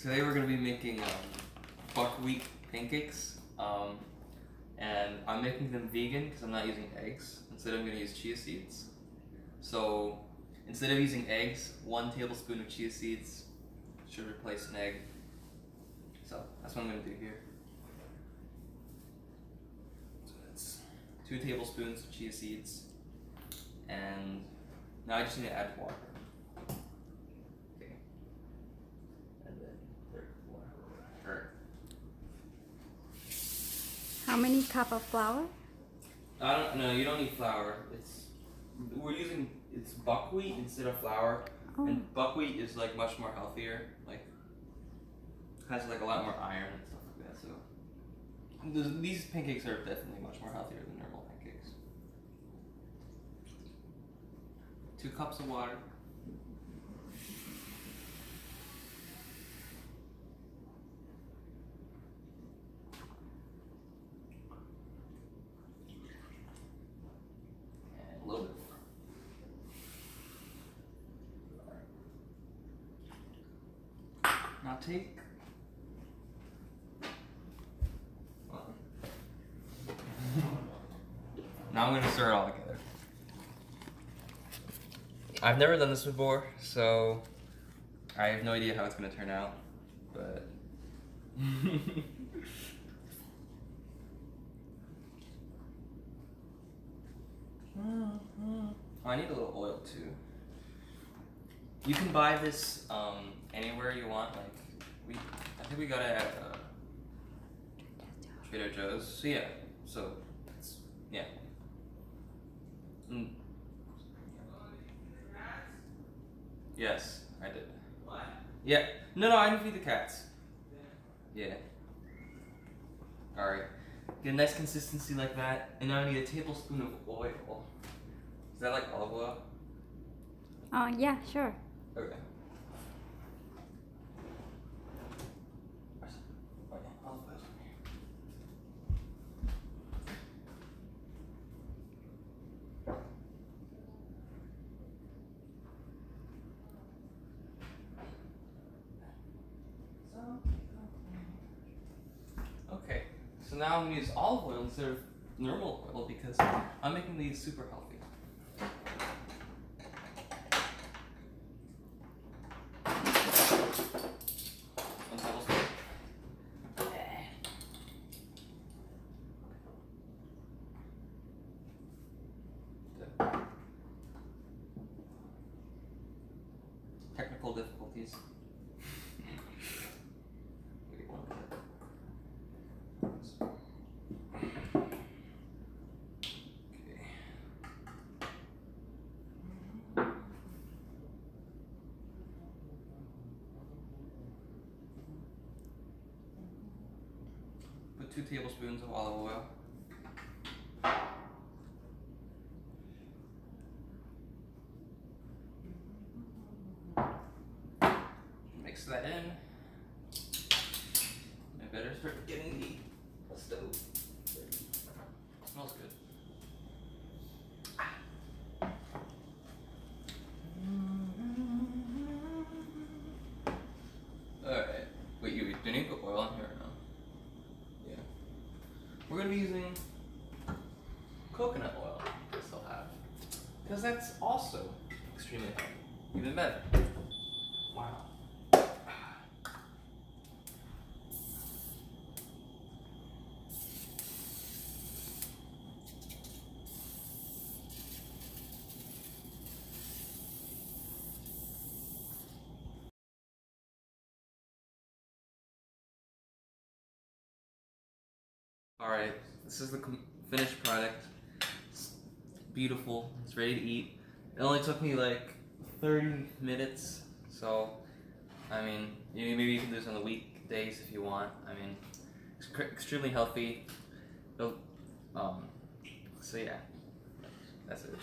Today we're going to be making buckwheat pancakes, and I'm making them vegan because I'm not using eggs. Instead I'm going to use chia seeds. So instead of using eggs, 1 tablespoon of chia seeds should replace an egg. So that's what I'm going to do here. So that's 2 tablespoons of chia seeds, and now I just need to add water. How many cup of flour? No, you don't need flour. It's buckwheat instead of flour, and buckwheat is like much more healthier. Like has like a lot more iron and stuff like that. So these pancakes are definitely much more healthier than normal pancakes. 2 cups of water. A little bit more. Now take now I'm going to stir it all together. I've never done this before, so I have no idea how it's going to turn out, but I need a little oil too. You can buy this anywhere you want. Like I think we got it at Trader Joe's. So yeah, yeah. Yes, I did. What? Yeah. No, I didn't feed the cats. Yeah. All right. Get a nice consistency like that, and now I need a tablespoon of oil. Is that like olive oil? Oh, yeah, sure. Okay. Okay, so now I'm going to use olive oil instead of normal oil because I'm making these super healthy. Technical difficulties. Put 2 tablespoons of olive oil. Mix that in. I better start getting the stove. Smells good. Alright. Wait, do you need to put oil in here or no? Yeah. We're going to be using coconut oil, I still have. Because that's also extremely healthy. Even better. Wow. Alright, this is the finished product. It's beautiful, it's ready to eat. It only took me like 30 minutes, so I mean, maybe you can do this on the weekdays if you want. I mean, it's extremely healthy. So yeah, that's it.